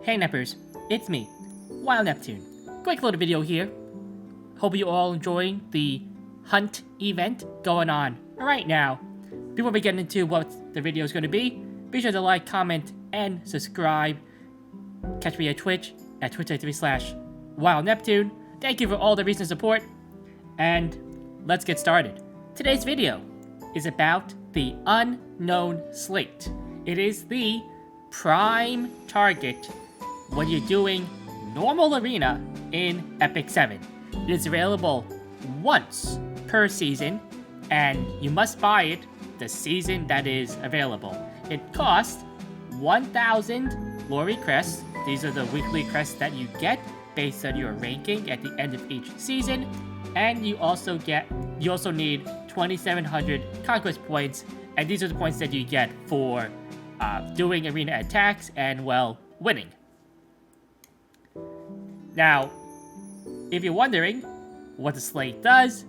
Hey Neppers, it's me, Wild Neptune. Quick little video here. Hope you all enjoying the hunt event going on right now. Before we get into what the video is going to be sure to like, comment, and subscribe. Catch me at Twitch at twitch.tv/WildNeptune. Thank you for all the recent support, and let's get started. Today's video is about the Unknown Slate. It is the prime target when you're doing normal arena in Epic 7. It is available once per season, and you must buy it the season that is available. It costs 1,000 glory crests. These are the weekly crests that you get based on your ranking at the end of each season, and you also need 2,700 conquest points, and these are the points that you get for doing arena attacks and, well, winning. Now, if you're wondering what the slate does,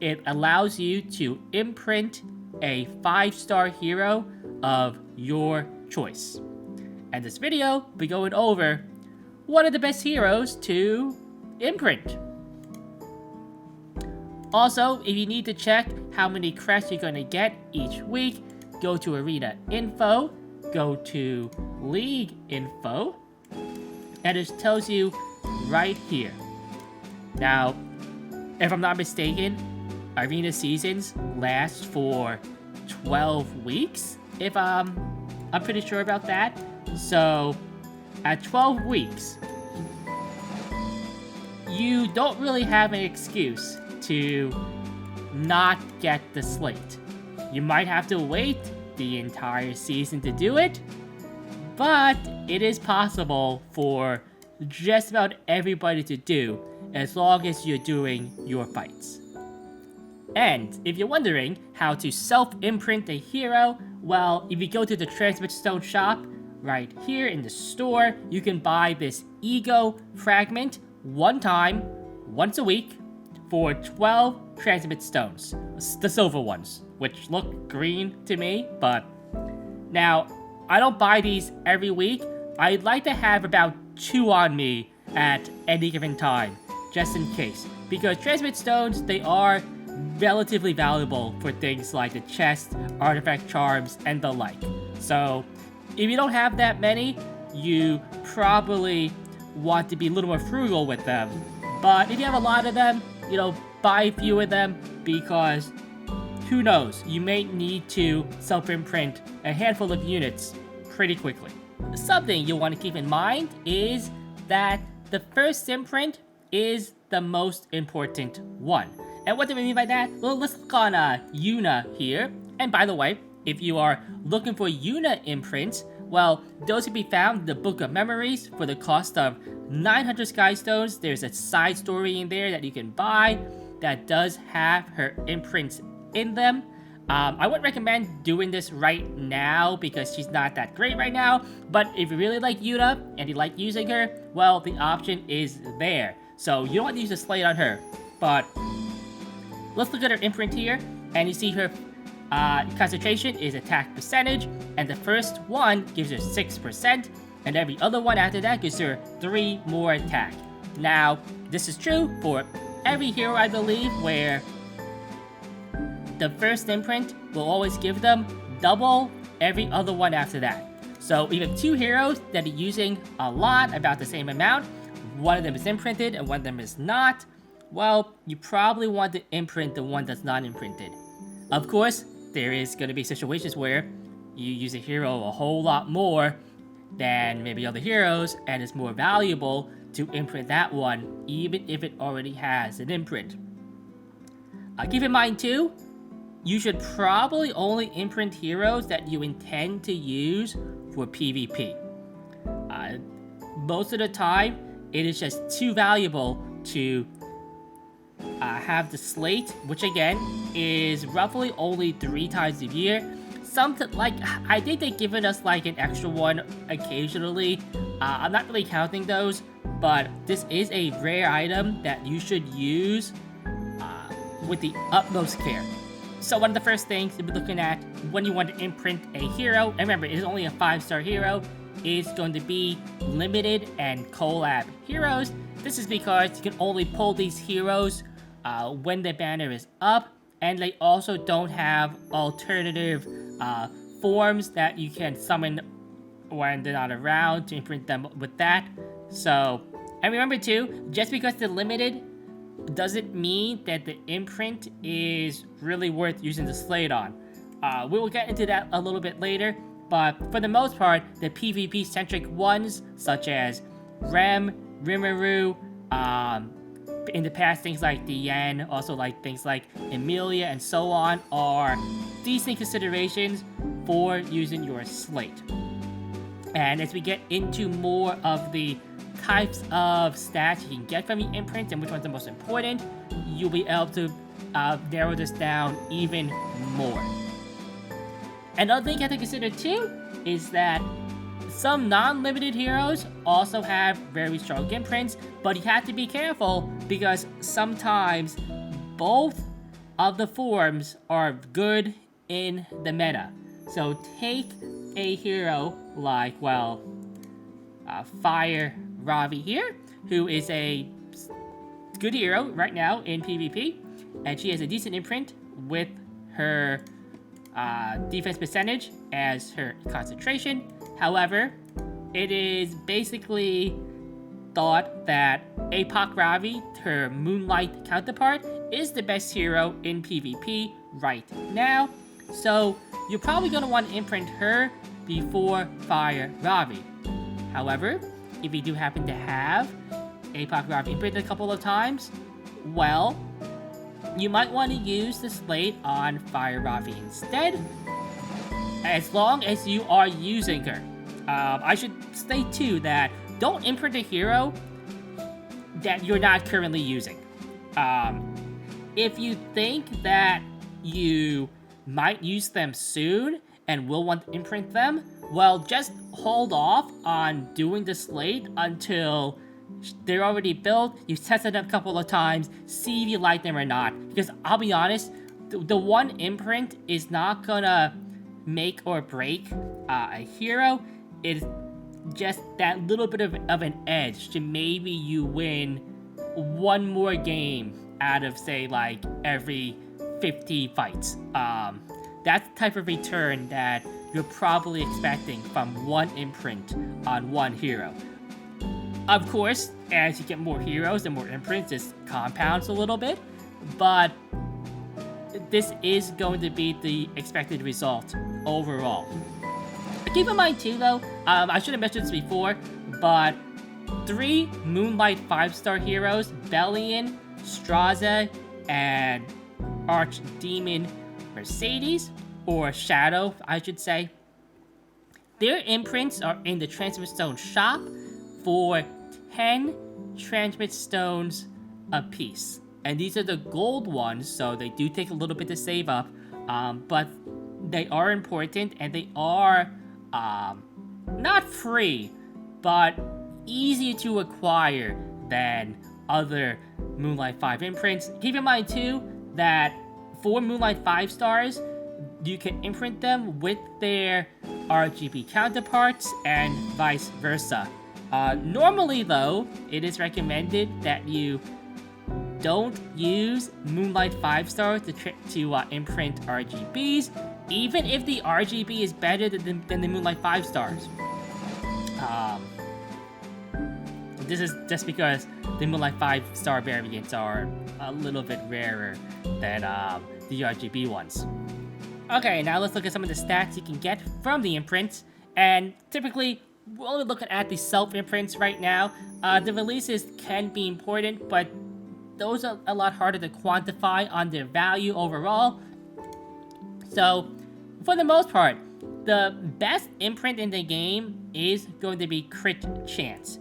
it allows you to imprint a 5-star hero of your choice. And this video, we'll be going over one of the best heroes to imprint. Also, if you need to check how many crests you're going to get each week, go to Arena Info, go to League Info, and it tells you right here. Now, if I'm not mistaken, Arena seasons last for 12 weeks, if I'm pretty sure about that. So, at 12 weeks, you don't really have an excuse to not get the slate. You might have to wait the entire season to do it, but it is possible for just about everybody to do as long as you're doing your fights. And if you're wondering how to self-imprint a hero, well, if you go to the Transmit Stone shop right here in the store, you can buy this Ego fragment one time, once a week, for 12 Transmit Stones. The silver ones, which look green to me, but now, I don't buy these every week. I'd like to have about 2 on me at any given time, just in case. Because Transmit Stones, they are relatively valuable for things like the chest, artifact charms, and the like. So, if you don't have that many, you probably want to be a little more frugal with them. But if you have a lot of them, buy a few of them, because who knows, you may need to self-imprint a handful of units pretty quickly. Something you'll want to keep in mind is that the first imprint is the most important one. And what do we mean by that? Well, let's look on Yuna here. And by the way, if you are looking for Yuna imprints, well, those can be found in the Book of Memories for the cost of 900 Sky Stones. There's a side story in there that you can buy that does have her imprints in them. I wouldn't recommend doing this right now because she's not that great right now, but if you really like Yuna and you like using her, well, the option is there. So you don't want to use a slate on her, but let's look at her imprint here, and you see her concentration is attack percentage, and the first one gives her 6%, and every other one after that gives her 3 more attack. Now, this is true for every hero, I believe, where the first imprint will always give them double every other one after that. So if you have 2 heroes that are using a lot, about the same amount, one of them is imprinted and one of them is not, well, you probably want to imprint the one that's not imprinted. Of course, there is going to be situations where you use a hero a whole lot more than maybe other heroes, and it's more valuable to imprint that one, even if it already has an imprint. Keep in mind too, you should probably only imprint heroes that you intend to use for PvP. Most of the time, it is just too valuable to have the slate, which again is roughly only 3 times a year. Something like, I think they've given us like an extra one occasionally. I'm not really counting those, but this is a rare item that you should use with the utmost care. So one of the first things to be looking at when you want to imprint a hero, and remember, it is only a 5-star hero, is going to be limited and collab heroes. This is because you can only pull these heroes when the banner is up, and they also don't have alternative forms that you can summon when they're not around to imprint them with that. So, and remember too, just because they're limited doesn't mean that the imprint is really worth using the slate on. We will get into that a little bit later, but for the most part, the PvP-centric ones, such as Rem, Rimuru, in the past things like Diane, also like things like Emilia and so on, are decent considerations for using your slate. And as we get into more of the types of stats you can get from the imprint and which one's the most important, you'll be able to narrow this down even more. Another thing you have to consider too is that some non-limited heroes also have very strong imprints, but you have to be careful because sometimes both of the forms are good in the meta. So take a hero like, well, Fire Ravi here, who is a good hero right now in PvP, and she has a decent imprint with her defense percentage as her concentration. However, it is basically thought that Apoc Ravi, her Moonlight counterpart, is the best hero in PvP right now. So you're probably going to want to imprint her before Fire Ravi. However, if you do happen to have Apoc Ravi imprinted a couple of times, well, you might want to use the slate on Fire Ravi instead, as long as you are using her. I should state too that don't imprint a hero that you're not currently using. If you think that you might use them soon and will want to imprint them, well, just hold off on doing the slate until they're already built, you've tested them a couple of times, see if you like them or not. Because I'll be honest, the one imprint is not gonna make or break a hero. It's just that little bit of an edge to maybe you win one more game out of, say, like, every 50 fights. That's the type of return that you're probably expecting from one imprint on one hero. Of course, as you get more heroes and more imprints, this compounds a little bit, but this is going to be the expected result overall. Keep in mind too, though, I should have mentioned this before, but 3 Moonlight 5-star heroes, Bellion, Straza, and Archdemon Mercedes, or Shadow, I should say, their imprints are in the Transmit Stone shop for 10 Transmit Stones apiece. And these are the gold ones, so they do take a little bit to save up, but they are important, and they are not free, but easier to acquire than other Moonlight 5 imprints. Keep in mind too that for Moonlight 5 stars, you can imprint them with their RGB counterparts and vice versa. Normally though, it is recommended that you don't use Moonlight 5 stars to imprint RGBs, even if the RGB is better than the Moonlight 5 stars. This is just because the Moonlight 5 star variants are a little bit rarer than the RGB ones. Okay, now let's look at some of the stats you can get from the imprints, and typically we're only looking at the self-imprints right now. The releases can be important, but those are a lot harder to quantify on their value overall. So, for the most part, the best imprint in the game is going to be Crit Chance.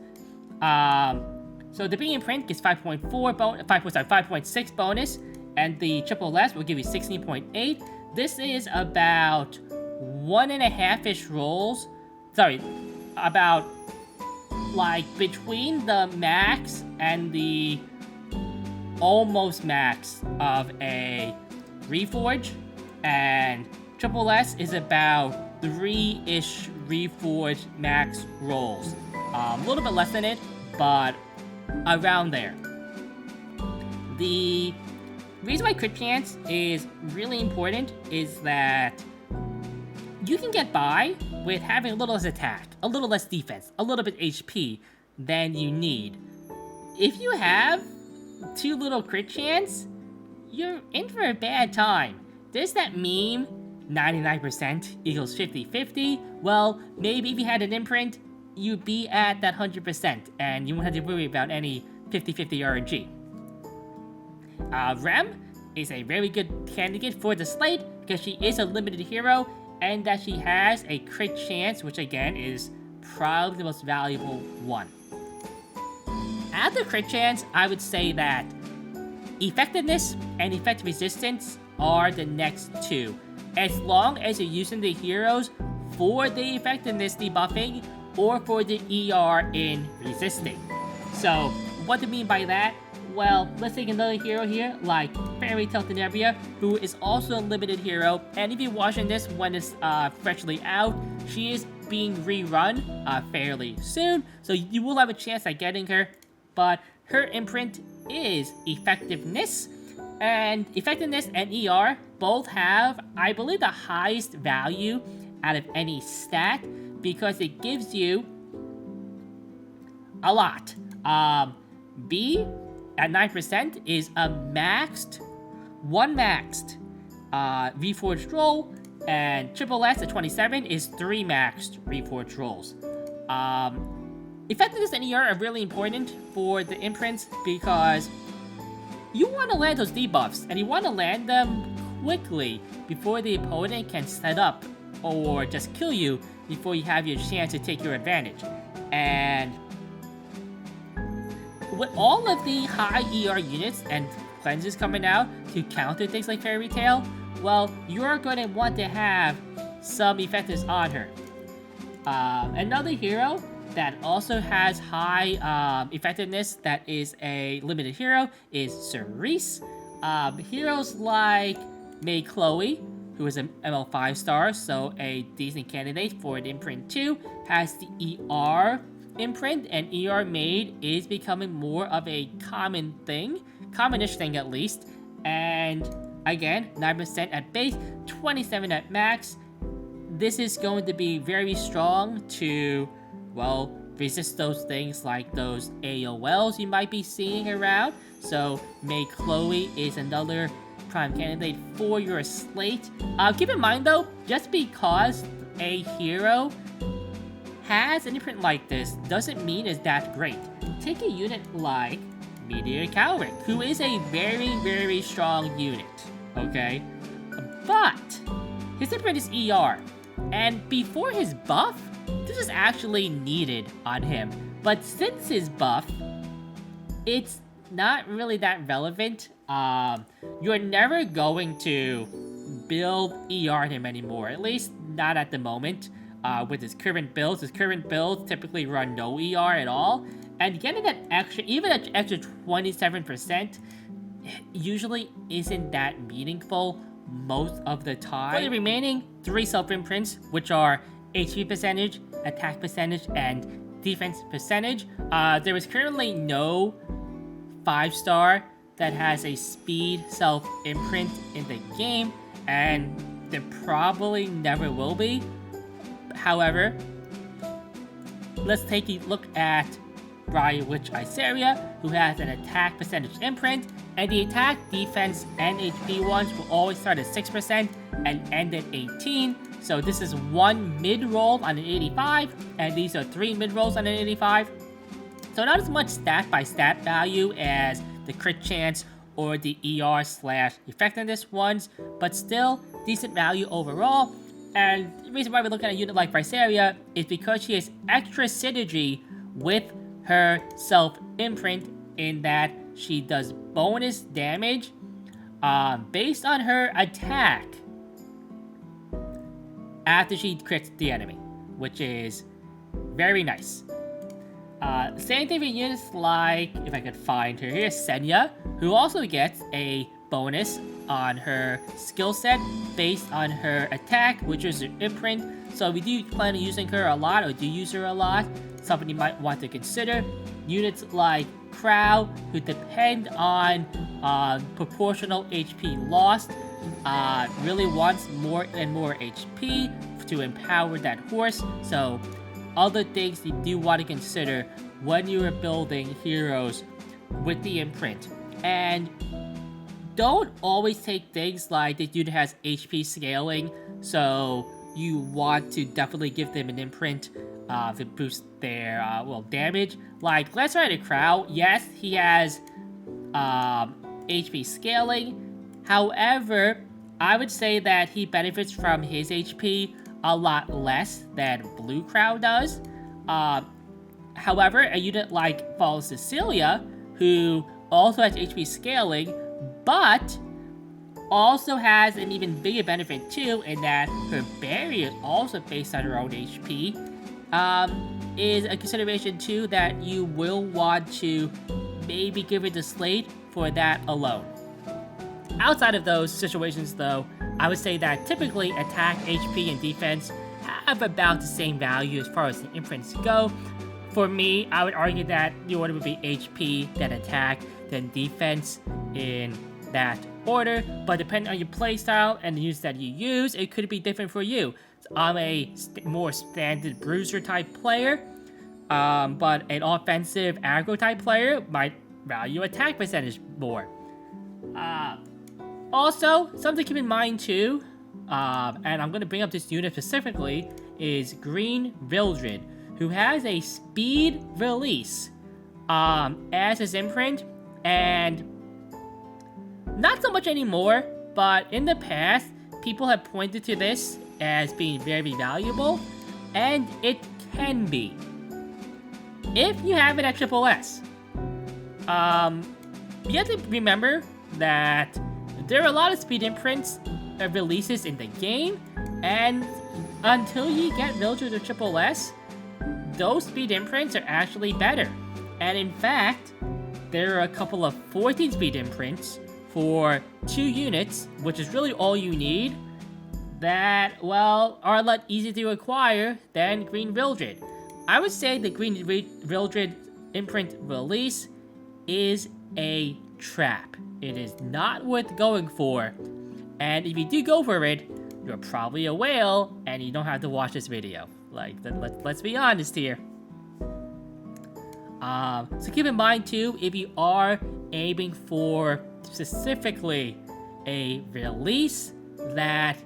So the B imprint gets 5.6 bonus, and the Triple S will give you 16.8. This is about 1.5-ish rolls. Sorry, about like between the max and the almost max of a Reforge, and Triple S is about 3-ish Reforged max rolls. A little bit less than it, but around there. The reason why crit chance is really important is that you can get by with having a little less attack, a little less defense, a little bit HP than you need. If you have too little crit chance, you're in for a bad time. There's that meme, 99% equals 50-50. Well, maybe if you had an imprint, you'd be at that 100%, and you won't have to worry about any 50-50 RNG. Rem is a very good candidate for the slate because she is a limited hero, and that she has a crit chance, which again is probably the most valuable one. After crit chance, I would say that effectiveness and effective resistance are the next two. As long as you're using the heroes for the effectiveness debuffing or for the ER in resisting. So, what do I mean by that? Well, let's take another hero here, like Fairy Tale Tenebria, who is also a limited hero, and if you're watching this when it's freshly out, she is being rerun fairly soon, so you will have a chance at getting her, but her imprint is effectiveness, and effectiveness and ER both have, I believe, the highest value out of any stat, because it gives you a lot. B at 9% is a one maxed Reforged roll, and Triple S at 27 is 3 maxed Reforged rolls. Effectiveness and ER are really important for the imprints because you want to land those debuffs, and you want to land them quickly before the opponent can set up or just kill you before you have your chance to take your advantage. And with all of the high ER units and cleanses coming out to counter things like Fairy Tale, well, you're going to want to have some effectiveness on her. Another hero that also has high effectiveness that is a limited hero is Cerise. Heroes like May Chloe, who is an ML 5-star, so a decent candidate for an imprint 2, has the ER imprint, and ER made is becoming more of a common thing, commonish thing at least, and again, 9% at base, 27 at max. This is going to be very strong to, well, resist those things like those AOLs you might be seeing around, so May Chloe is another prime candidate for your slate. Keep in mind though, just because a hero has an imprint like this doesn't mean it's that great. Take a unit like Meteor Calric, who is a very, very strong unit, okay? But his imprint is ER, and before his buff, this is actually needed on him. But since his buff, it's not really that relevant. You're never going to build ER on him anymore, at least not at the moment. With his current builds typically run no ER at all, and getting that extra, even that extra 27%, usually isn't that meaningful most of the time. For the remaining 3 self-imprints, which are HP percentage, attack percentage, and defense percentage, there is currently no 5-star that has a speed self-imprint in the game, and there probably never will be. However, let's take a look at Briar Witch Iseria, who has an attack percentage imprint, and the attack, defense, and HP ones will always start at 6% and end at 18. So this is 1 mid-roll on an 85, and these are 3 mid-rolls on an 85. So not as much stat by stat value as the crit chance or the ER/effectiveness ones, but still decent value overall. And the reason why we're looking at a unit like Viseria is because she has extra synergy with her self-imprint in that she does bonus damage based on her attack after she crits the enemy, which is very nice. Same thing for units like, if I could find her here, Senya, who also gets a bonus on her skill set based on her attack, which is her imprint. So if you do plan on using her a lot, or do use her a lot, something you might want to consider. Units like Crow, who depend on proportional HP lost, really wants more and more HP to empower that horse. So other things you do want to consider when you are building heroes with the imprint. And don't always take things like the unit has HP scaling, so you want to definitely give them an imprint to boost their damage. Like, let's try to Crow. Yes, he has HP scaling. However, I would say that he benefits from his HP a lot less than Blue Crow does. However, a unit like Fallen Cecilia, who also has HP scaling, but also has an even bigger benefit too, in that her barrier is also based on her own HP, is a consideration too that you will want to maybe give it a slate for that alone. Outside of those situations though, I would say that typically attack, HP, and defense have about the same value as far as the imprints go. For me, I would argue that the order would be HP, then attack, then defense in that order. But depending on your playstyle and the units that you use, it could be different for you. So I'm a more standard bruiser type player, but an offensive aggro type player might value attack percentage more. Also, something to keep in mind too, and I'm going to bring up this unit specifically, is Green Vildred, who has a speed release as his imprint, and not so much anymore, but in the past, people have pointed to this as being very valuable, and it can be. If you have it at Triple S, you have to remember that there are a lot of speed imprints releases in the game, and until you get Vildred or Triple S, those speed imprints are actually better. And in fact, there are a couple of 14 speed imprints for 2 units, which is really all you need, that, well, are a lot easier to acquire than Green Vildred. I would say the Green Vildred imprint release is a trap. It is not worth going for, and if you do go for it, you're probably a whale, and you don't have to watch this video. Like, let's be honest here. So keep in mind too, if you are aiming for specifically a release, that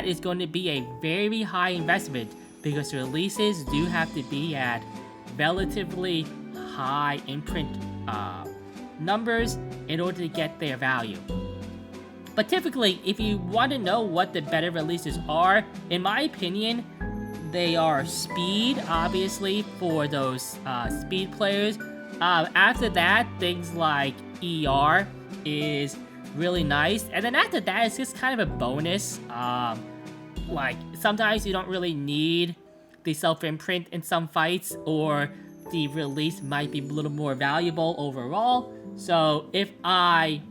is going to be a very high investment, because releases do have to be at relatively high imprint numbers in order to get their value. But typically, if you want to know what the better releases are, in my opinion, they are speed, obviously, for those speed players. After that, things like ER is really nice. And then after that, it's just kind of a bonus. Like, sometimes you don't really need the self-imprint in some fights, or the release might be a little more valuable overall. So if I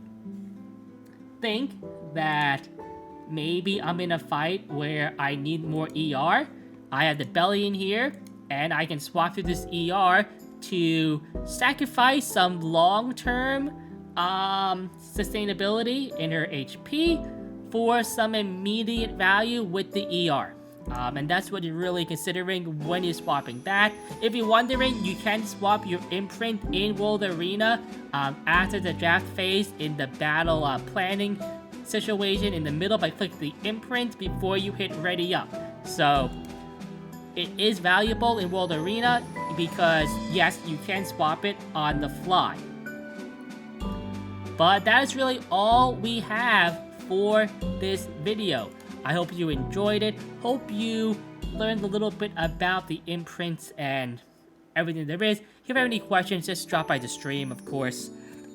think that maybe I'm in a fight where I need more ER, I have the belly in here, and I can swap through this ER to sacrifice some long-term sustainability in her HP for some immediate value with the ER. And that's what you're really considering when you're swapping that. If you're wondering, you can swap your imprint in World Arena after the draft phase in the battle planning situation in the middle by clicking the imprint before you hit ready up. So it is valuable in World Arena because, yes, you can swap it on the fly. But that is really all we have for this video. I hope you enjoyed it. Hope you learned a little bit about the imprints and everything there is. If you have any questions, just drop by the stream, of course.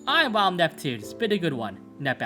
I'm Wild Neptune. It's been a good one. Nep out.